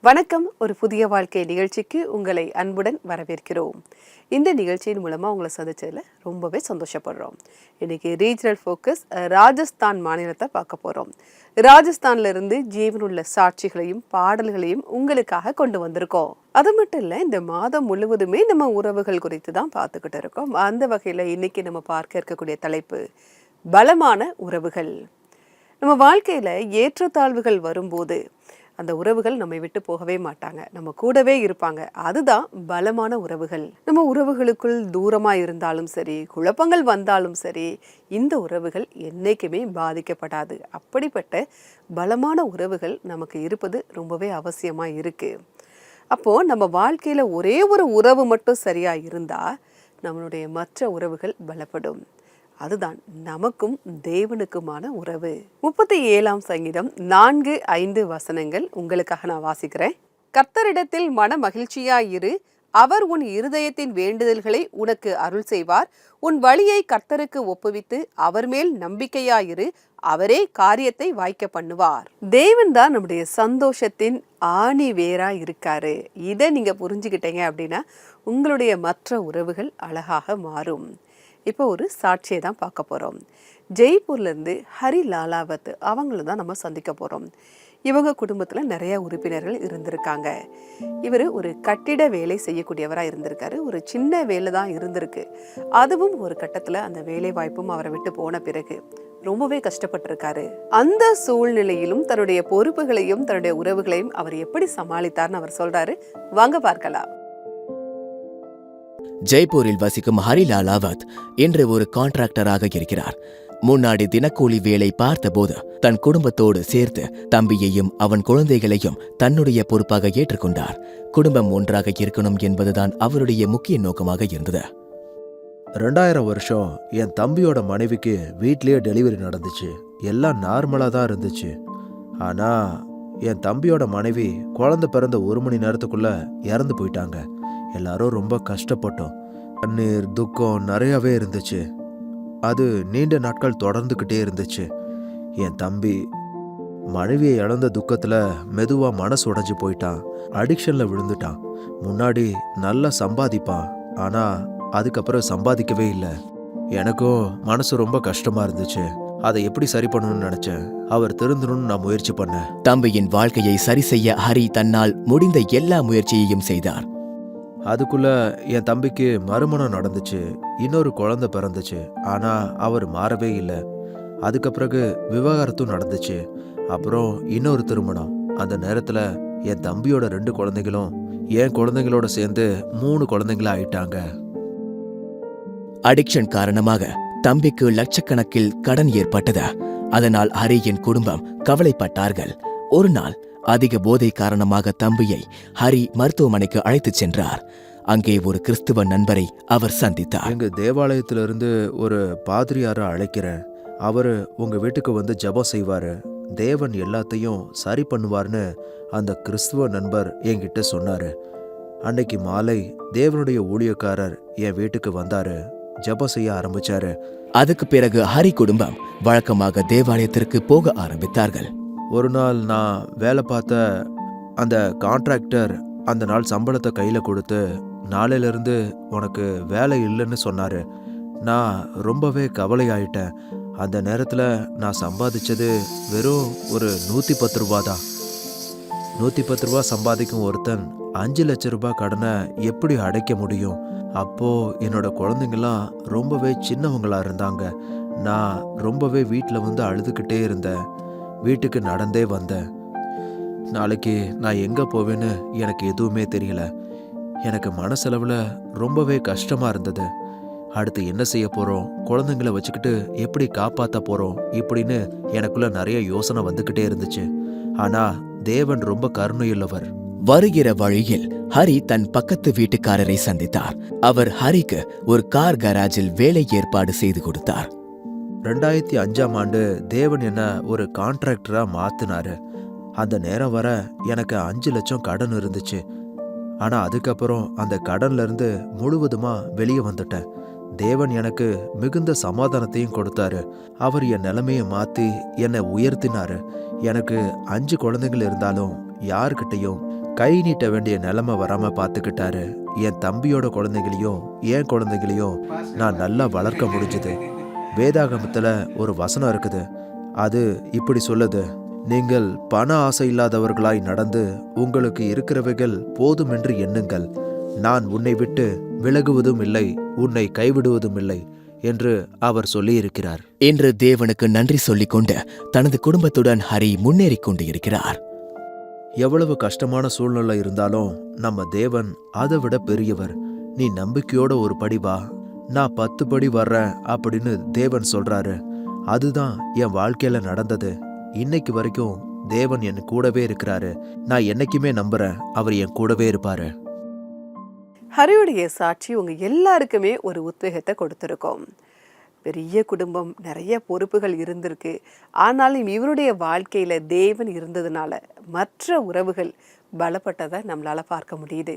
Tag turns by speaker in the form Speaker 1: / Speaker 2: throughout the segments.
Speaker 1: வணக்கம். ஒரு புதிய வாழ்க்கை நிகழ்ச்சிக்கு உங்களை அன்புடன் வரவேற்கிறோம். இந்த நிகழ்ச்சியின் மூலமாக உங்களை சந்திச்சதில் ரொம்பவே சந்தோஷப்படுறோம். இன்றைக்கி ரீஜனல் ஃபோக்கஸ் ராஜஸ்தான் மாநிலத்தை பார்க்க போகிறோம். ராஜஸ்தானில் இருந்து ஜீவனுள்ள சாட்சிகளையும் பாடல்களையும் உங்களுக்காக கொண்டு வந்திருக்கோம். அது மட்டும் இல்லை, இந்த மாதம் முழுவதுமே நம்ம உறவுகள் குறித்து தான் பார்த்துக்கிட்டு இருக்கோம். அந்த வகையில் இன்றைக்கி நம்ம பார்க்க இருக்கக்கூடிய தலைப்பு பலமான உறவுகள். நம்ம வாழ்க்கையில் ஏற்றத்தாழ்வுகள் வரும்போது அந்த உறவுகள் நம்மை விட்டு போகவே மாட்டாங்க, நம்ம கூடவே இருப்பாங்க. அதுதான் பலமான உறவுகள். நம்ம உறவுகளுக்குள் தூரமாக இருந்தாலும் சரி, குழப்பங்கள் வந்தாலும் சரி, இந்த உறவுகள் என்றைக்குமே பாதிக்கப்படாது. அப்படிப்பட்ட பலமான உறவுகள் நமக்கு இருப்பது ரொம்பவே அவசியமாக இருக்குது. அப்போது நம்ம வாழ்க்கையில் ஒரே ஒரு உறவு மட்டும் சரியாக இருந்தால் நம்மளுடைய மற்ற உறவுகள் பலப்படும். அதுதான் நமக்கும் தேவனுக்குமான உறவு. 37ஆம் சங்கீதம் 4-5 வசனங்கள் உங்களுக்காக நான் வாசிக்கிறேன். கர்த்தரிடத்தில் மன மகிழ்ச்சியாயிரு, அவர் உன் இருதயத்தின் வேண்டுதல்களை உனக்கு அருள் செய்வார். உன் வழியை கர்த்தருக்கு ஒப்புவித்து அவர் மேல் நம்பிக்கையாயிரு, அவரே காரியத்தை வாய்க்க பண்ணுவார். தேவன் தான் நம்முடைய சந்தோஷத்தின் ஆணி வேரா இருக்காரு. இதை நீங்க புரிஞ்சுக்கிட்டீங்க அப்படின்னா உங்களுடைய மற்ற உறவுகள் அழகாக மாறும். இப்போ ஒரு சாட்சியை தான் பார்க்க போகிறோம். ஜெய்ப்பூர்லேருந்து ஹரி லாலாவத் அவங்கள தான் நம்ம சந்திக்க போகிறோம். இவங்க குடும்பத்தில் நிறைய உறுப்பினர்கள் இருந்திருக்காங்க. இவர் ஒரு கட்டிட வேலை செய்யக்கூடியவராக இருந்திருக்காரு. ஒரு சின்ன வேலை தான் இருந்திருக்கு. அதுவும் ஒரு கட்டத்தில் அந்த வேலை வாய்ப்பும் அவரை விட்டு போன பிறகு ரொம்பவே கஷ்டப்பட்டிருக்காரு. அந்த சூழ்நிலையிலும் தன்னுடைய பொறுப்புகளையும் தன்னுடைய உறவுகளையும் அவர் எப்படி சமாளித்தார்னு அவர் சொல்றாரு. வாங்க பார்க்கலாம்.
Speaker 2: ஜெய்ப்பூரில் வசிக்கும் ஹரி லாலாவத் இன்று ஒரு கான்ட்ராக்டராக இருக்கிறார். முன்னாடி தினக்கூலி வேலை பார்த்தபோது தன் குடும்பத்தோடு சேர்த்து தம்பியையும் அவன் குழந்தைகளையும் தன்னுடைய பொறுப்பாக ஏற்றுக்கொண்டார். குடும்பம் ஒன்றாக இருக்கணும் என்பதுதான் அவருடைய முக்கிய நோக்கமாக இருந்தது.
Speaker 3: 2000 வருஷம் என் தம்பியோட மனைவிக்கு வீட்லயே டெலிவரி நடந்துச்சு. எல்லாம் நார்மலா தான் இருந்துச்சு. ஆனா என் தம்பியோட மனைவி குழந்தை பிறந்த 1 மணி நேரத்துக்குள்ள இறந்து போயிட்டாங்க. எல்லாரும் ரொம்ப கஷ்டப்பட்டோம். கண்ணீர் துக்கம் நிறையவே இருந்துச்சு. அது நீண்ட நாட்கள் தொடர்ந்துக்கிட்டே இருந்துச்சு. என் தம்பி மனைவியை இழந்த துக்கத்துல மெதுவா மனசு உடைஞ்சு போயிட்டான். அடிக்ஷன்ல விழுந்துட்டான். முன்னாடி நல்லா சம்பாதிப்பான், ஆனா அதுக்கப்புறம் சம்பாதிக்கவே இல்லை. எனக்கும் மனசு ரொம்ப கஷ்டமா இருந்துச்சு. அதை எப்படி சரி பண்ணணும்னு நினைச்சேன். அவர் திருந்தணும்னு நான் முயற்சி பண்ணேன்.
Speaker 2: தம்பியின் வாழ்க்கையை சரி செய்ய ஹரி தன்னால் முடிந்த எல்லா முயற்சியையும் செய்தார்.
Speaker 3: அதுக்குள்ள என் தம்பிக்கு மறுமணம் நடந்துச்சு. இன்னொரு குழந்தை பிறந்துச்சு. ஆனா அவர் மாறவே இல்லை. அதுக்கு பிறகு விவாகரத்தும் நடந்துச்சு. அப்புறம் இன்னொரு திருமணம். அந்த நேரத்துல என் தம்பியோட 2 குழந்தைகளும் என் குழந்தைங்களோட சேர்ந்து 3 குழந்தைங்களா ஆயிட்டாங்க.
Speaker 2: அடிக்ஷன் காரணமாக தம்பிக்கு லட்சக்கணக்கில் கடன் ஏற்பட்டது. அதனால் ஹரியின் குடும்பம் கவலைப்பட்டார்கள். ஒரு நாள் அதிக போதை காரணமாக தம்பியை ஹரி மருத்துவமனைக்கு அழைத்துச் சென்றார். அங்கே ஒரு கிறிஸ்துவ நண்பரை அவர் சந்தித்தார்.
Speaker 3: எங்க தேவாலயத்திலிருந்து ஒரு பாதிரியாரை அழைக்கிறேன். அவரு உங்க வீட்டுக்கு வந்து ஜெபம் செய்வாரு. தேவன் எல்லாத்தையும் சரி பண்ணுவார்னு அந்த கிறிஸ்துவ நண்பர் என்கிட்ட சொன்னாரு. அன்னைக்கு மாலை தேவனுடைய ஊழியக்காரர் என் வீட்டுக்கு வந்தாரு. ஜெபம் செய்ய ஆரம்பிச்சாரு.
Speaker 2: அதுக்கு பிறகு ஹரி குடும்பம் வழக்கமாக தேவாலயத்திற்கு போக ஆரம்பித்தார்கள்.
Speaker 3: ஒரு நாள் நான் வேலை பார்த்த அந்த கான்ட்ராக்டர் அந்த நாள் சம்பளத்தை கையில கொடுத்து, நாளையிலிருந்து உனக்கு வேலை இல்லைன்னு சொன்னாரு. நான் ரொம்பவே கவலையாயிட்டேன். அந்த நேரத்துல நான் சம்பாதிச்சது வெறும் ஒரு 110 ரூபா தான். 110 ரூபா சம்பாதிக்கும் ஒருத்தன் 5 லட்சம் ரூபாய் கடனை எப்படி அடைக்க முடியும்? அப்போ என்னோட குழந்தைங்களாம் ரொம்பவே சின்னவங்களா இருந்தாங்க. நான் ரொம்பவே வீட்டில் வந்து அழுதுகிட்டே இருந்தேன். வீட்டுக்கு நடந்தே வந்தேன். நாளைக்கு நான் எங்க போவேன்னு எனக்கு எதுவுமே தெரியல. எனக்கு மனசளவில் ரொம்பவே கஷ்டமா இருந்தது. அடுத்து என்ன செய்ய போறோம், குழந்தைங்களை வச்சுக்கிட்டு எப்படி காப்பாற்ற போறோம் இப்படின்னு எனக்குள்ள நிறைய யோசனை வந்துகிட்டே இருந்துச்சு. ஆனா தேவன் ரொம்ப கருணையுள்ளவர்.
Speaker 2: வருகிற வழியில் ஹரி தன் பக்கத்து வீட்டுக்காரரை சந்தித்தார். அவர் ஹரிக்கு ஒரு கார் கராஜில் வேலை ஏற்பாடு செய்து கொடுத்தார்.
Speaker 3: 2005ஆம் ஆண்டு தேவன் என்ன ஒரு கான்ட்ராக்டரா மாத்தினாரு. அந்த நேரம் வர எனக்கு 5 லட்சம் கடன் இருந்துச்சு. ஆனா அதுக்கப்புறம் அந்த கடன்ல இருந்து முழுவதுமா வெளியே வந்துட்டேன். தேவன் எனக்கு மிகுந்த சமாதானத்தையும் கொடுத்தாரு. அவர் என் நிலைமையை மாத்தி என்னை உயர்த்தினாரு. எனக்கு 5 குழந்தைகள் இருந்தாலும் யாருக்கிட்டையும் கை நீட்ட வேண்டிய நிலைமை வராம பார்த்துக்கிட்டாரு. என் தம்பியோட குழந்தைகளையும் என் குழந்தைகளையும் நான் நல்லா வளர்க்க முடிஞ்சுது. வேதாகமத்துல ஒரு வசனம் இருக்குது. அது இப்படி சொல்லுது, நீங்கள் பண ஆசை இல்லாதவர்களாய் நடந்து உங்களுக்கு இருக்கிறவைகள் போதுமென்று எண்ணுங்கள். நான் உன்னை விட்டு விலகுவதும் இல்லை, உன்னை கைவிடுவதும் இல்லை என்று அவர் சொல்லியிருக்கிறார்.
Speaker 2: என்று தேவனுக்கு நன்றி சொல்லிக்கொண்டு தனது குடும்பத்துடன் ஹரி முன்னேறிக் கொண்டு இருக்கிறார்.
Speaker 3: எவ்வளவு கஷ்டமான சூழ்நிலை இருந்தாலும் நம்ம தேவன் அதை விட பெரியவர். நீ நம்பிக்கையோட ஒரு படி வா, நான் 10 படி வர்றேன் அப்படின்னு தேவன் சொல்றாரு. அதுதான் என் வாழ்க்கையில நடந்தது. இன்னைக்கு வரைக்கும் தேவன் என் கூடவே இருக்கிறாரு. நான் என்னைக்குமே நம்புறேன் அவர் என் கூடவே இருப்பாரு.
Speaker 1: ஹரியுடைய சாட்சி உங்க எல்லாருக்குமே ஒரு உத்வேகத்தை கொடுத்துருக்கோம். பெரிய குடும்பம், நிறைய பொறுப்புகள் இருந்திருக்கு. ஆனாலும் இவருடைய வாழ்க்கையில தேவன் இருந்ததுனால மற்ற உறவுகள் பலப்பட்டதை நம்மளால பார்க்க முடியுது.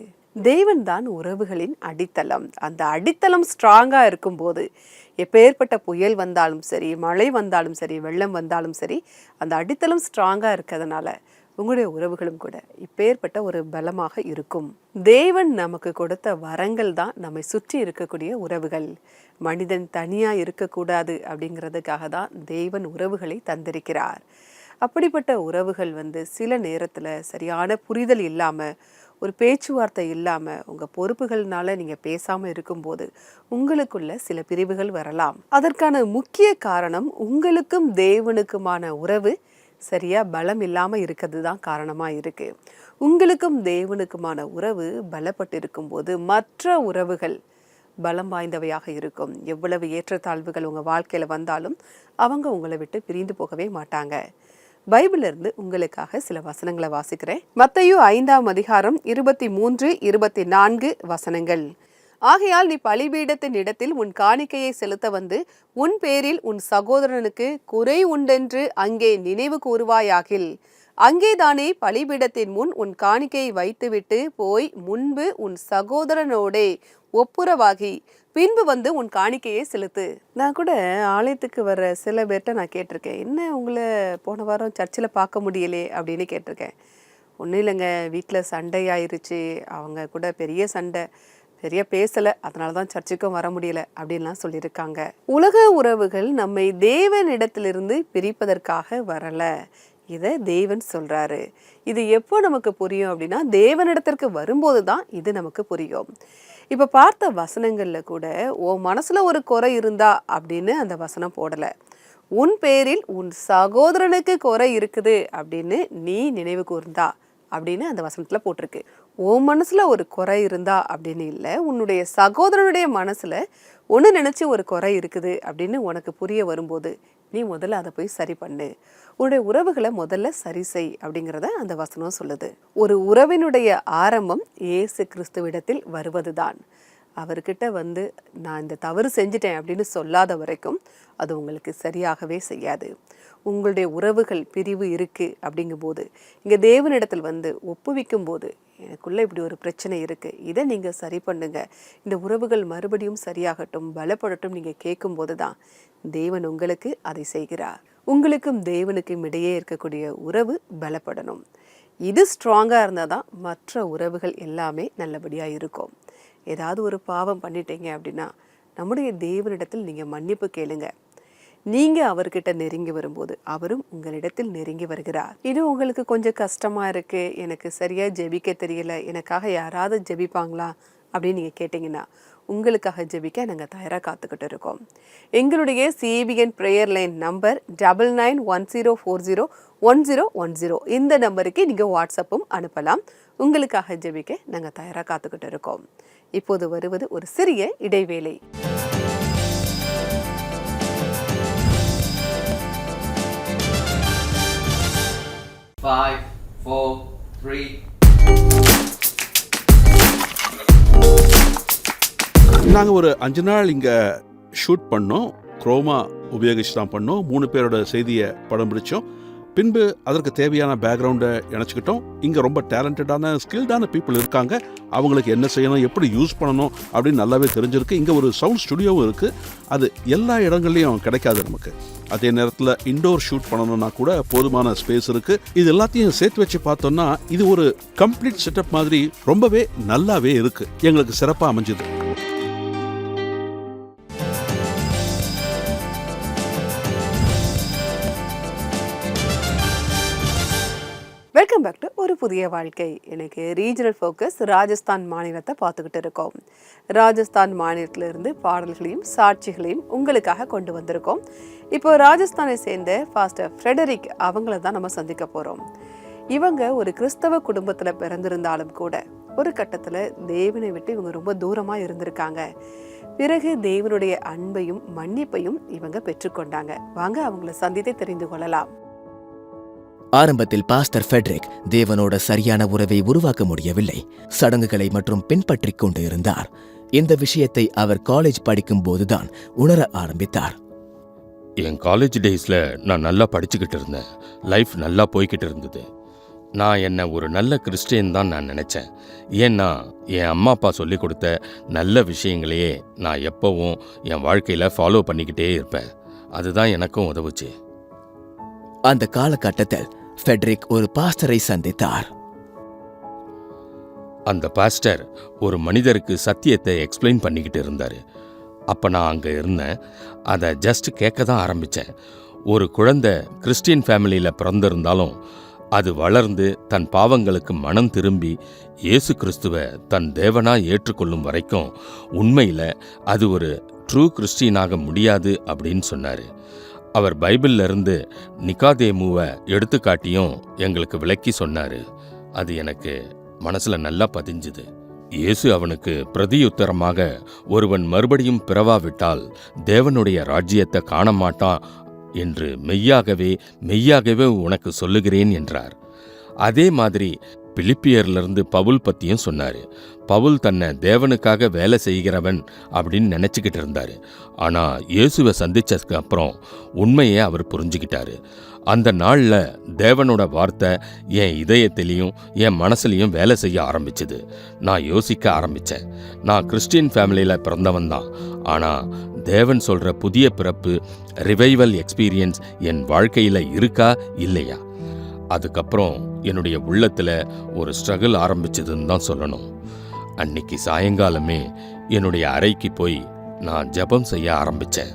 Speaker 1: தேவன் தான் உறவுகளின் அடித்தளம். அந்த அடித்தளம் ஸ்ட்ராங்கா இருக்கும்போது எப்பேற்பட்ட புயல் வந்தாலும் சரி, மழை வந்தாலும் சரி, வெள்ளம் வந்தாலும் சரி, அந்த அடித்தளம் ஸ்ட்ராங்கா இருக்கிறதுனால உங்களுடைய உறவுகளும் கூட இப்பேற்பட்ட ஒரு பலமாக இருக்கும். தேவன் நமக்கு கொடுத்த வரங்கள் தான் நம்மை சுற்றி இருக்கக்கூடிய உறவுகள். மனிதன் தனியா இருக்கக்கூடாது அப்படிங்கிறதுக்காக தான் தேவன் உறவுகளை தந்திருக்கிறார். அப்படிப்பட்ட உறவுகள் சில நேரத்துல சரியான புரிதல் இல்லாம, ஒரு பேச்சுவார்த்தை இல்லாம, உங்க பொறுப்புகள்னால நீங்க பேசாம இருக்கும்போது உங்களுக்குள்ள சில பிரிவுகள் வரலாம். அதற்கான முக்கிய காரணம் உங்களுக்கும் தேவனுக்குமான உறவு சரியா பலம் இல்லாம இருக்கிறது தான் காரணமா இருக்கு. உங்களுக்கும் தேவனுக்குமான உறவு பலப்பட்டு இருக்கும்போது மற்ற உறவுகள் பலம் வாய்ந்தவையாக இருக்கும். எவ்வளவு ஏற்றத்தாழ்வுகள் உங்க வாழ்க்கையில வந்தாலும் அவங்க உங்களை விட்டு பிரிந்து போகவே மாட்டாங்க. பைபிள்ல இருந்து உங்களுக்காக சில வசனங்களை வாசிக்கிறேன். மத்தேயு 5ஆம் அதிகாரம் 23, 24 வசனங்கள். ஆகையால் நீ பலிபீடத்தின் இடத்தில் உன் காணிக்கையை செலுத்த வந்து உன் பேரில் உன் சகோதரனுக்கு குறை உண்டென்று அங்கே நினைவு கூறுவாயாகில், அங்கேதானே பலிபீடத்தின் முன் உன் காணிக்கையை வைத்துவிட்டு போய் முன்பு உன் சகோதரனோடே ஒப்புரவாகி பின்பு வந்து உன் காணிக்கையை செலுத்து. நான் கூட ஆலயத்துக்கு வர்ற சில பேர்கிட்ட நான் கேட்டிருக்கேன், என்ன உங்களை போன வாரம் சர்ச்சில் பார்க்க முடியலே அப்படின்னு கேட்டிருக்கேன். ஒன்றும் இல்லைங்க, வீட்டில் சண்டை ஆயிருச்சு, அவங்க கூட பெரிய சண்டை, சரியா பேசலை, அதனால தான் சர்ச்சுக்கும் வர முடியல அப்படின்லாம் சொல்லியிருக்காங்க. உலக உறவுகள் நம்மை தேவனிடத்திலிருந்து பிரிப்பதற்காக வரல, இதை தேவன் சொல்றாரு. இது எப்போ நமக்கு புரியும் அப்படின்னா, தேவனிடத்திற்கு வரும்போது தான் இது நமக்கு புரியும். இப்போ பார்த்த வசனங்கள்ல கூட உன் மனசுல ஒரு குறை இருந்தா அப்படின்னு அந்த வசனம் போடல. உன் பேரில் உன் சகோதரனுக்கு குறை இருக்குது அப்படின்னு நீ நினைவு கூர்ந்தா அப்படின்னு அந்த வசனத்துல போட்டிருக்கு. உன் மனசுல ஒரு குறை இருந்தா அப்படின்னு இல்லை, உன்னுடைய சகோதரனுடைய மனசுல ஒன்று நினைச்சு ஒரு குறை இருக்குது அப்படின்னு உனக்கு புரிய வரும்போது நீ முதல்ல அதை போய் சரி பண்ணு. உன்னுடைய உறவுகளை முதல்ல சரி செய் அப்படிங்கிறத அந்த வசனம் சொல்லுது. ஒரு உறவினுடைய ஆரம்பம் இயேசு கிறிஸ்துவிடத்தில் வருவதுதான். அவர்கிட்ட நான் இந்த தவறு செஞ்சிட்டேன் அப்படின்னு சொல்லாத வரைக்கும் அது உங்களுக்கு சரியாகவே செய்யாது. உங்களுடைய உறவுகள் பிரிவு இருக்கு அப்படிங்கும்போது இங்கே தேவனிடத்தில் ஒப்புவிக்கும் போது, எனக்குள்ள இப்படி ஒரு பிரச்சனை இருக்கு, இதை நீங்க சரி பண்ணுங்க, இந்த உறவுகள் மறுபடியும் சரியாகட்டும், பலப்படட்டும் நீங்க கேட்கும் போதுதான் தேவன் உங்களுக்கு அதை செய்கிறார். உங்களுக்கும் தேவனுக்கும் இடையே இருக்கக்கூடிய உறவு பலப்படணும். இது ஸ்ட்ராங்கா இருந்தாதான் மற்ற உறவுகள் எல்லாமே நல்லபடியா இருக்கும். ஏதாவது ஒரு பாவம் பண்ணிட்டீங்க அப்படின்னா நம்முடைய தேவனிடத்தில் நீங்க மன்னிப்பு கேளுங்க. நீங்க அவர்கிட்ட நெருங்கி வரும்போது அவரும் உங்களிடத்தில் நெருங்கி வருகிறார். இது உங்களுக்கு கொஞ்சம் கஷ்டமா இருக்கு, எனக்கு சரியா ஜெபிக்க தெரியல, எனக்காக யாராவது ஜெபிப்பாங்களா அப்படின்னு நீங்க கேட்டீங்கன்னா உங்களுக்காக ஜெபிக்க நாங்கள் தயாராக காத்துக்கிட்டு இருக்கோம். எங்களுடைய CBN ப்ரேயர் லைன் நம்பர் 9910401010. இந்த நம்பருக்கு நீங்கள் வாட்ஸ்அப்பும் அனுப்பலாம். உங்களுக்காக ஜெபிக்க நாங்கள் தயாராக காத்துக்கிட்டு இருக்கோம். இப்போது வருவது ஒரு சிறிய இடைவேளை.
Speaker 4: Five, 4, 3.
Speaker 5: நாங்கள் ஒரு 5 நாள் இங்கே ஷூட் பண்ணோம். குரோமா உபயோகிச்சு தான் பண்ணோம். 3 பேரோட செய்தியை படம் பிடிச்சோம். பின்பு அதற்கு தேவையான பேக்ரவுண்டை இணைச்சிக்கிட்டோம். இங்கே ரொம்ப டேலண்டடான ஸ்கில்டான பீப்புள் இருக்காங்க. அவங்களுக்கு என்ன செய்யணும், எப்படி யூஸ் பண்ணணும் அப்படின்னு நல்லாவே தெரிஞ்சிருக்கு. இங்கே ஒரு சவுண்ட் ஸ்டுடியோவும் இருக்குது. அது எல்லா இடங்கள்லையும் கிடைக்காது நமக்கு. அதே நேரத்தில் இன்டோர் ஷூட் பண்ணணும்னா கூட போதுமான ஸ்பேஸ் இருக்குது. இது எல்லாத்தையும் சேர்த்து வச்சு பார்த்தோம்னா இது ஒரு கம்ப்ளீட் செட்டப் மாதிரி ரொம்பவே நல்லாவே இருக்குது. எங்களுக்கு சிறப்பாக அமைஞ்சுது.
Speaker 1: வெல்கம் பேக் டு ஒரு புதிய வாழ்க்கை. எனக்கு ரீஜனல் ஃபோக்கஸ் ராஜஸ்தான் மாநிலத்தை பார்த்துக்கிட்டு இருக்கோம். ராஜஸ்தான் மாநிலத்திலிருந்து பாடல்களையும் சாட்சிகளையும் உங்களுக்காக கொண்டு வந்திருக்கோம். இப்போ ராஜஸ்தானை சேர்ந்த பாஸ்டர் ஃப்ரெடரிக் அவங்கள தான் நம்ம சந்திக்க போகிறோம். இவங்க ஒரு கிறிஸ்தவ குடும்பத்தில் பிறந்திருந்தாலும் கூட ஒரு கட்டத்தில் தேவனை விட்டு இவங்க ரொம்ப தூரமாக இருந்திருக்காங்க. பிறகு தேவனுடைய அன்பையும் மன்னிப்பையும் இவங்க பெற்றுக்கொண்டாங்க. வாங்க அவங்கள சந்தித்தே தெரிந்து கொள்ளலாம்.
Speaker 2: ஆரம்பத்தில் பாஸ்டர் ஃபெட்ரிக் தேவனோட சரியான உறவை உருவாக்க முடியவில்லை. சடங்குகளை மற்றும் பின்பற்றிக் கொண்டு இருந்தார். இந்த விஷயத்தை அவர் காலேஜ் படிக்கும் போதுதான் உணர ஆரம்பித்தார்.
Speaker 6: என் காலேஜ் டேஸில் நான் நல்லா படிச்சுக்கிட்டு இருந்தேன். லைஃப் நல்லா போய்கிட்டு இருந்தது. நான் என்ன ஒரு நல்ல கிறிஸ்டியன் தான் நான் நினச்சேன். ஏன்னா என் அம்மா அப்பா சொல்லி கொடுத்த நல்ல விஷயங்களையே நான் எப்போவும் என் வாழ்க்கையில் ஃபாலோ பண்ணிக்கிட்டே இருப்பேன். அதுதான் எனக்கும் உதவுச்சு.
Speaker 2: அந்த காலகட்டத்தில் ஃபெட்ரிக் ஒரு பாஸ்டரை சந்தித்தார்.
Speaker 6: அந்த பாஸ்டர் ஒரு மனிதருக்கு சத்தியத்தை எக்ஸ்பிளைன் பண்ணிக்கிட்டு இருந்தார். அப்போ நான் அங்கே இருந்தேன். அதை ஜஸ்ட் கேட்க தான் ஆரம்பித்தேன். ஒரு குழந்தை கிறிஸ்டியன் ஃபேமிலியில் பிறந்திருந்தாலும் அது வளர்ந்து தன் பாவங்களுக்கு மனம் திரும்பி இயேசு கிறிஸ்துவை தன் தேவனாக ஏற்றுக்கொள்ளும் வரைக்கும் உண்மையில் அது ஒரு ட்ரூ கிறிஸ்டியனாக முடியாது அப்படின்னு சொன்னார். அவர் பைபிள்ல இருந்து நிகாதேமுவை எடுத்துக்காட்டியும் எங்களுக்கு விளக்கி சொன்னார். அது எனக்கு மனசுல நல்லா பதிஞ்சுது. இயேசு அவனுக்கு பிரதியுத்தரமாக, ஒருவன் மறுபடியும் பிறவாவிட்டால் தேவனுடைய ராஜ்யத்தை காண மாட்டான் என்று மெய்யாகவே உனக்கு சொல்லுகிறேன் என்றார். அதே மாதிரி பிலிப்பியர்லேருந்து பவுல் பற்றியும் சொன்னார். பவுல் தன்னை தேவனுக்காக வேலை செய்கிறவன் அப்படின்னு நினச்சிக்கிட்டு இருந்தார். ஆனால் இயேசுவை சந்திச்சதுக்கு அப்புறம் உண்மையை அவர் புரிஞ்சுக்கிட்டாரு. அந்த நாளில் தேவனோட வார்த்தை என் இதயத்திலையும் என் மனசுலையும் வேலை செய்ய ஆரம்பிச்சுது. நான் யோசிக்க ஆரம்பித்தேன். நான் கிறிஸ்டியன் ஃபேமிலியில் பிறந்தவன் தான். ஆனால் தேவன் சொல்கிற புதிய பிறப்பு, ரிவைவல் எக்ஸ்பீரியன்ஸ் என் வாழ்க்கையில் இருக்கா இல்லையா? அதுக்கப்புறம் என்னுடைய உள்ளத்தில் ஒரு ஸ்ட்ரகிள் ஆரம்பிச்சதுன்னு தான் சொல்லணும். அன்னைக்கு சாயங்காலமே என்னுடைய அறைக்கு போய் நான் ஜெபம் செய்ய ஆரம்பித்தேன்.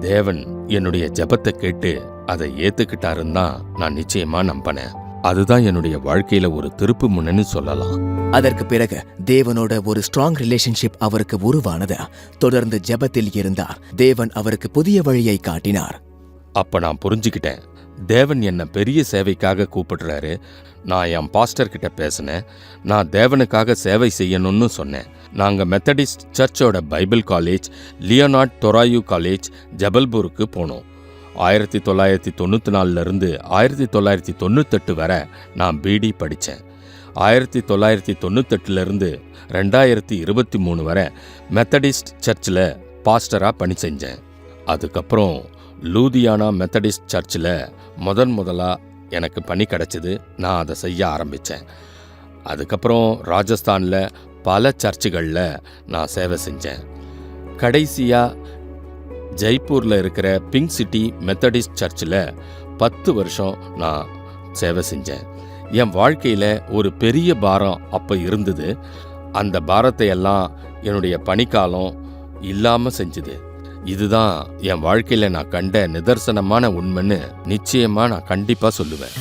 Speaker 6: தேவன் என்னுடைய ஜெபத்தை கேட்டு அதை ஏற்றுக்கிட்டாருன்னு தான் நான் நிச்சயமாக நம்பினேன். அதுதான் என்னுடைய வாழ்க்கையில் ஒரு திருப்பு முன்னன்னு சொல்லலாம்.
Speaker 2: அதற்கு பிறகு தேவனோட ஒரு ஸ்ட்ராங் ரிலேஷன்ஷிப் அவருக்கு உருவானது. தொடர்ந்து ஜெபத்தில் இருந்தார். தேவன் அவருக்கு புதிய வழியை காட்டினார்.
Speaker 6: அப்போ நான் புரிஞ்சுக்கிட்டேன், தேவன் என்னை பெரிய சேவைக்காக கூப்பிடுறாரு. நான் என் பாஸ்டர் கிட்ட பேசினேன். நான் தேவனுக்காக சேவை செய்யணும்னு சொன்னேன். நாங்கள் மெத்தடிஸ்ட் சர்ச்சோட பைபிள் காலேஜ், லியோனார்ட் தொராயு காலேஜ், ஜபல்பூருக்கு போனோம். 1994 1998 வரை நான் பிடி படித்தேன். 1998 2023 வரை மெத்தடிஸ்ட் சர்ச்சில் பாஸ்டராக பணி செஞ்சேன். அதுக்கப்புறம் லூதியானா மெத்தடிஸ்ட் சர்ச்சில் முதலாக எனக்கு பணி கிடச்சிது. நான் அதை செய்ய ஆரம்பித்தேன். அதுக்கப்புறம் ராஜஸ்தானில் பல சர்ச்சுகளில் நான் சேவை செஞ்சேன். கடைசியாக ஜெய்ப்பூரில் இருக்கிற பிங்க் சிட்டி மெத்தடிஸ்ட் சர்ச்சில் 10 வருஷம் நான் சேவை செஞ்சேன். என் வாழ்க்கையில் ஒரு பெரிய பாரம் அப்போ இருந்தது. அந்த பாரத்தை எல்லாம் என்னுடைய பணிக்காலம் இல்லாமல் செஞ்சுது. இதுதான் என் வாழ்க்கையில் நான் கண்ட நிதர்சனமான உண்மைன்னு நிச்சயமாக நான் கண்டிப்பாக சொல்லுவேன்.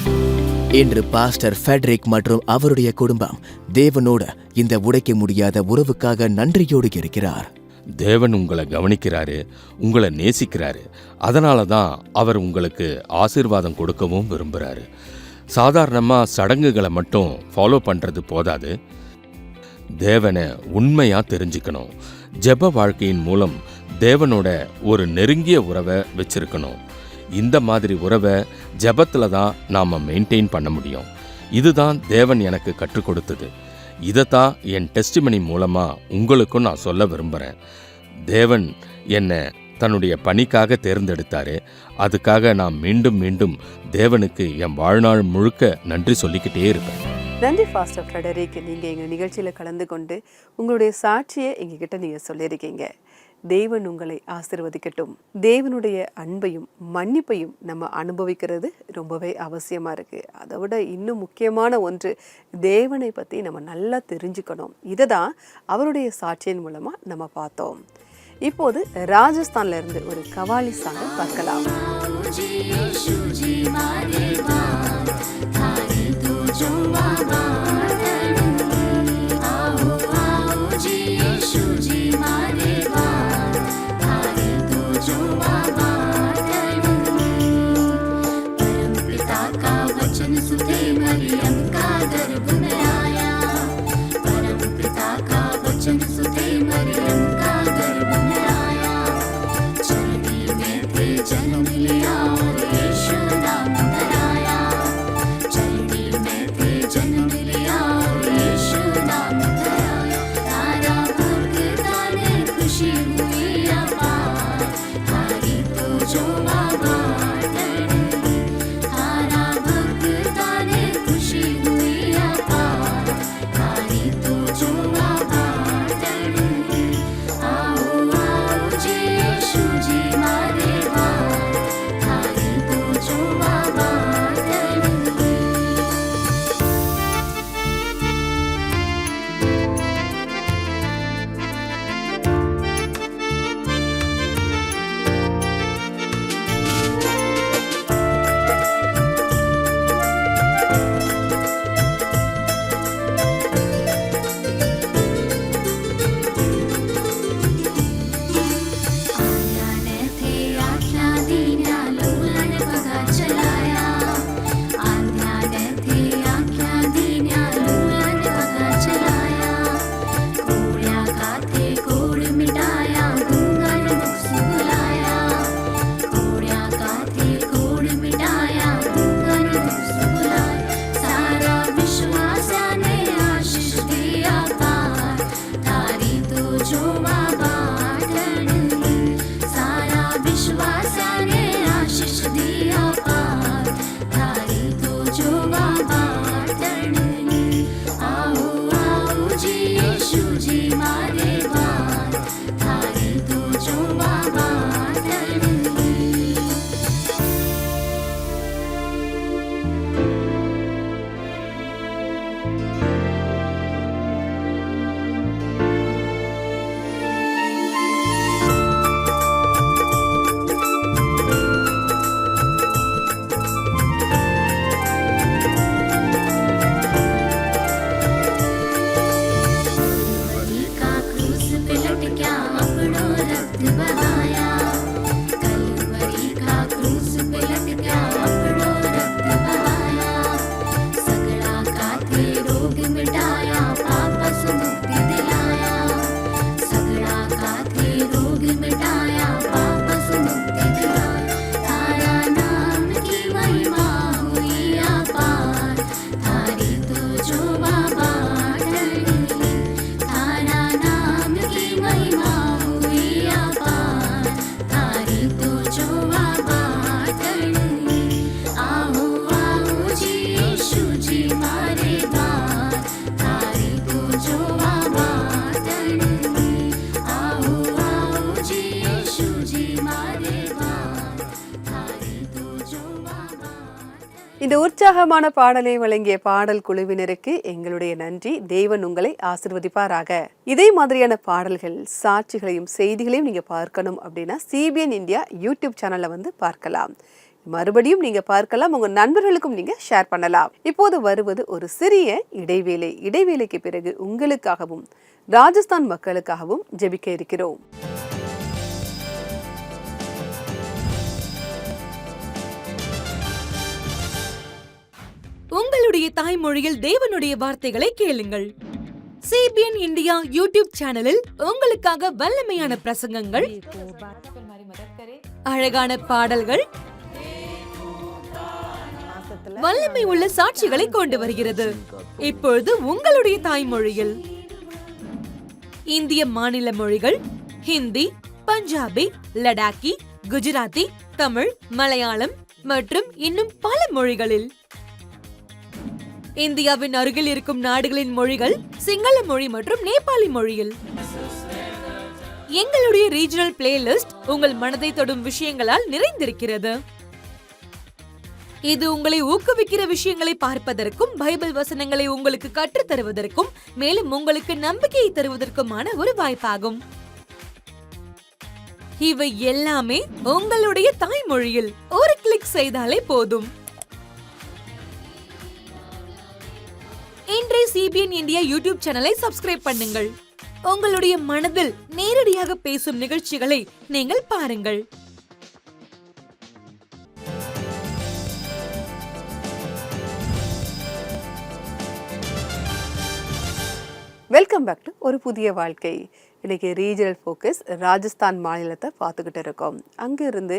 Speaker 2: இன்று பாஸ்டர் ஃபெட்ரிக் மற்றும் அவருடைய குடும்பம் தேவனோட இந்த உடைக்க முடியாத உறவுக்காக நன்றியோடு இருக்கிறார்.
Speaker 6: தேவன் உங்களை கவனிக்கிறாரு, உங்களை நேசிக்கிறாரு. அதனால தான் அவர் உங்களுக்கு ஆசீர்வாதம் கொடுக்கவும் விரும்புகிறாரு. சாதாரணமாக சடங்குகளை மட்டும் ஃபாலோ பண்ணுறது போதாது. தேவனை உண்மையாக தெரிஞ்சுக்கணும். ஜெப வாழ்க்கையின் மூலம் தேவனோட ஒரு நெருங்கிய உறவை வச்சிருக்கணும். இந்த மாதிரி உறவை ஜெபத்தில் தான் நாம் மெயின்டைன் பண்ண முடியும். இதுதான் தேவன் எனக்கு கற்றுக் கொடுத்தது. இதைத்தான் என் டெஸ்டிமனி மூலமாக உங்களுக்கும் நான் சொல்ல விரும்புகிறேன். தேவன் என்னை தன்னுடைய பணிக்காக தேர்ந்தெடுத்தாரு. அதுக்காக நான் மீண்டும் மீண்டும் தேவனுக்கு என் வாழ்நாள் முழுக்க நன்றி சொல்லிக்கிட்டே இருப்பேன்.
Speaker 1: நன்றி பாஸ்டர் ஃப்ரெடரிக். நீங்கள் எங்கள் நிகழ்ச்சியில் கலந்து கொண்டு உங்களுடைய சாட்சியை எங்ககிட்ட நீங்கள் சொல்லியிருக்கீங்க. தேவன் உங்களை ஆசீர்வதிக்கட்டும். தேவனுடைய அன்பையும் மன்னிப்பையும் நம்ம அனுபவிக்கிறது ரொம்பவே அவசியமாக இருக்குது. அதை விட இன்னும் முக்கியமான ஒன்று, தேவனை பற்றி நம்ம நல்லா தெரிஞ்சுக்கணும். இதை தான் அவருடைய சாட்சியின் மூலமாக நம்ம பார்த்தோம். இப்போது ராஜஸ்தான்ல இருந்து ஒரு கவாலி சாங்கை பார்க்கலாம். இந்த உற்சாகமான பாடலை வழங்கிய பாடல் குழுவினருக்கு எங்களுடைய நன்றி. தேவன் உங்களை ஆசிர்வதிப்பாராக. இதே மாதிரியான பாடல்கள், சாட்சிகளையும் செய்திகளையும் நீங்க பார்க்கணும் அப்படின்னா CBN இந்தியா யூடியூப் சேனல்ல வந்து பார்க்கலாம். மறுபடியும் நீங்க பார்க்கலாம், உங்க நண்பர்களுக்கும் நீங்க ஷேர் பண்ணலாம். இப்போது வருவது ஒரு சிறிய இடைவேளை. இடைவேளைக்கு பிறகு உங்களுக்காகவும் ராஜஸ்தான் மக்களுக்காகவும் ஜெபிக்க இருக்கிறோம்.
Speaker 7: உங்களுடைய தாய்மொழியில் தேவனுடைய வார்த்தைகளை கேளுங்கள். CBN இந்தியா யூடியூப் சேனலில் உங்களுக்காக வல்லமையான பிரசங்கங்கள், அழகான பாடல்கள், வல்லமை உள்ள சாட்சிகளை கொண்டு வருகிறது. இப்பொழுது உங்களுடைய தாய்மொழியில் இந்திய மாநில மொழிகள் ஹிந்தி, பஞ்சாபி, லடாக்கி, குஜராத்தி, தமிழ், மலையாளம் மற்றும் இன்னும் பல மொழிகளில். இந்தியாவின் அருகில் இருக்கும் நாடுகளின் மொழிகள் சிங்கள மொழி மற்றும் நேபாளி மொழியில். எங்களுடைய ரீஜனல் பிளேலிஸ்ட் உங்கள் மனதை தொடும் விஷயங்களால் நிறைந்திருக்கிறது. இது உங்களை ஊக்குவிக்கிற விஷயங்களை பார்ப்பதற்கும், பைபிள் வசனங்களை உங்களுக்கு கற்றுத் தருவதற்கும், மேலும் உங்களுக்கு நம்பிக்கையை தருவதற்குமான ஒரு வாய்ப்பாகும். இவை எல்லாமே உங்களுடைய தாய்மொழியில் ஒரு கிளிக் செய்தாலே போதும். இன்றைய CBN இந்தியா யூடியூப் சேனலை சப்ஸ்கிரைப் பண்ணுங்கள். உங்களுடைய மனதில் நேரடியாக பேசும் நிகழ்ச்சிகளை நீங்கள் பாருங்கள்.
Speaker 1: வெல்கம் பேக் டு ஒரு புதிய வாழ்க்கை. இன்னைக்கு ரீஜனல் ஃபோக்கஸ் ராஜஸ்தான் மாநிலத்தை பார்த்துக்கிட்டு இருக்கோம். அங்கிருந்து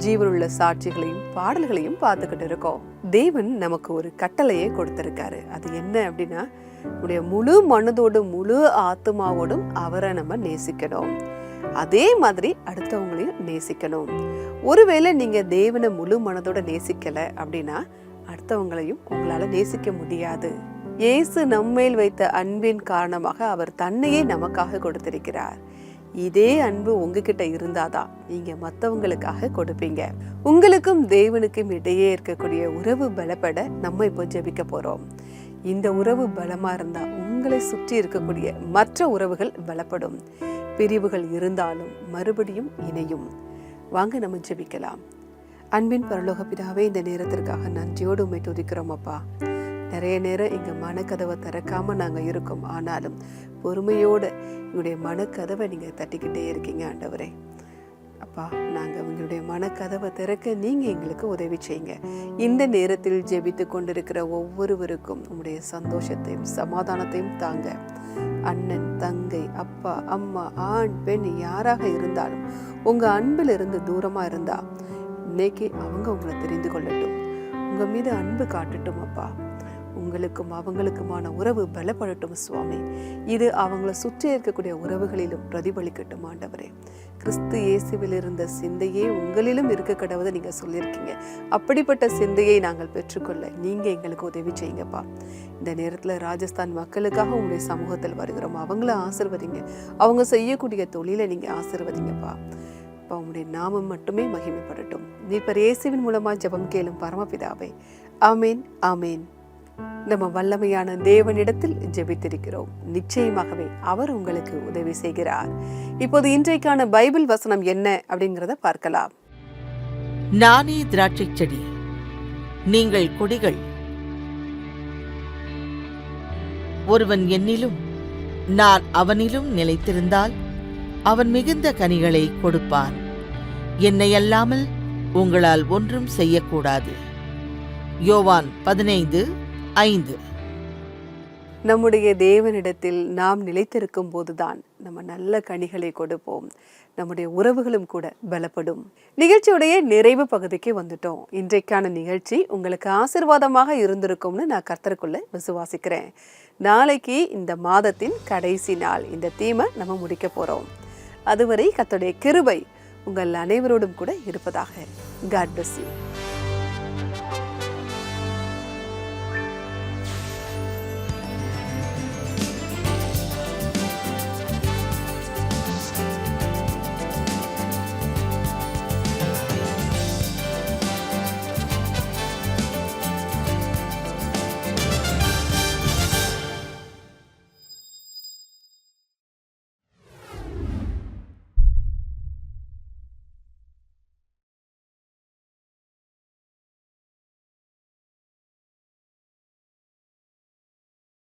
Speaker 1: ஜீவனுள்ள சாட்சிகளையும் பாடல்களையும் பார்த்துக்கிட்டு இருக்கோம். தேவன் நமக்கு ஒரு கட்டளையை கொடுத்திருக்காரு. அது என்ன அப்படின்னா, நம்முடைய முழு மனதோடு முழு ஆத்மாவோடும் அவரை நம்ம நேசிக்கணும். அதே மாதிரி அடுத்தவங்களையும் நேசிக்கணும். ஒருவேளை நீங்க தேவனை முழு மனதோட நேசிக்கல அப்படின்னா அடுத்தவங்களையும் உங்களால நேசிக்க முடியாது. இயேசு நம்மேல் வைத்த அன்பின் காரணமாக அவர் தன்னையே நமக்காக கொடுத்திருக்கிறார். இதே அன்பு உங்ககிட்ட இருந்தாதான் நீங்க மற்றவங்களுக்காக கொடுப்பீங்க. உங்களுக்கும் தேவனுக்கும் இடையே இருக்கக்கூடிய உறவு பலப்பட நம்ம இப்போ ஜெபிக்க போறோம். இந்த உறவு பலமா இருந்தா உங்களை சுற்றி இருக்கக்கூடிய மற்ற உறவுகள் பலப்படும். பிரிவுகள் இருந்தாலும் மறுபடியும் இணையும். வாங்க நம்ம ஜெபிக்கலாம். அன்பின் பரலோக பிதாவே, இந்த நேரத்திற்காக நன்றியோடு உம்மை துதிக்கிறோம் அப்பா. நிறைய நேரம் எங்க மனக்கதவை திறக்காம நாங்க இருக்கோம். ஆனாலும் பொறுமையோடு எங்களுடைய மனக்கதவை நீங்க தட்டிக்கிட்டே இருக்கீங்க ஆண்டவரே. அப்பா, நாங்க உங்களுடைய மனக்கதவை திறக்க நீங்க எங்களுக்கு உதவி செய்யுங்க. இந்த நேரத்தில் ஜெபித்து கொண்டிருக்கிற ஒவ்வொருவருக்கும் உங்களுடைய சந்தோஷத்தையும் சமாதானத்தையும் தாங்க. அண்ணன், தங்கை, அப்பா, அம்மா, ஆண், பெண் யாராக இருந்தாலும் உங்க அன்பில் இருந்து தூரமா இருந்தா இன்னைக்கு அவங்க உங்களை தெரிந்து கொள்ளட்டும். உங்க மீது அன்பு காட்டட்டும் அப்பா. உங்களுக்கும் அவங்களுக்குமான உறவு பலப்படட்டும் சுவாமி. இது அவங்கள சுற்றி இருக்கக்கூடிய உறவுகளிலும் பிரதிபலிக்கட்டும் ஆண்டவரே. கிறிஸ்து இயேசுவில் இருந்த சிந்தையே உங்களிலும் இருக்க கடவுதை நீங்க சொல்லியிருக்கீங்க. அப்படிப்பட்ட சிந்தையை நாங்கள் பெற்றுக்கொள்ள நீங்க எங்களுக்கு உதவி செய்யுங்கப்பா. இந்த நேரத்துல ராஜஸ்தான் மக்களுக்காக உங்களுடைய சமூகத்தில் வருகிறோம். அவங்கள ஆசீர்வதிங்க. அவங்க செய்யக்கூடிய தொழிலை நீங்க ஆசீர்வதிங்கப்பா. அப்பா, உங்களுடைய நாமம் மட்டுமே மகிமைப்படட்டும். நீர் இயேசுவின் மூலமா ஜெபம் கேளும் பரமபிதாவே. ஆமேன், ஆமேன். நம்ம வல்லமையான தேவனிடத்தில் ஜெபித்திருக்கிறோம். நிச்சயமாகவே அவர் உங்களுக்கு உதவி செய்கிறார். இப்போது இன்றைக்கான பைபிள் வசனம் என்ன அப்படிங்கிறத பார்க்கலாம்.
Speaker 8: நானே திராட்சை செடி, நீங்கள் கொடிகள். ஒருவன் என்னிலும் நான் அவனிலும் நிலைத்திருந்தால் அவன் மிகுந்த கனிகளை கொடுப்பான். என்னை அல்லாமல் உங்களால் ஒன்றும் செய்யக்கூடாது. யோவான் 15:5.
Speaker 1: நம்முடைய தேவனிடத்தில் நாம் நிலைத்திருக்கும் போதுதான் நம்ம நல்ல கனிகளை கொடுப்போம். நம்முடைய உறவுகளும் கூட பலப்படும். நிகழ்ச்சியுடைய நிறைவு பகுதிக்கு வந்துட்டோம். இன்றைக்கான நிகழ்ச்சி உங்களுக்கு ஆசீர்வாதமாக இருந்திருக்கும்னு நான் கர்த்தருக்குள்ள விசுவாசிக்கிறேன். நாளைக்கு இந்த மாதத்தின் கடைசி நாள். இந்த தீமை நம்ம முடிக்க போறோம். அதுவரை கர்த்தருடைய கிருபை உங்கள் அனைவரோடும் கூட இருப்பதாக. God bless you.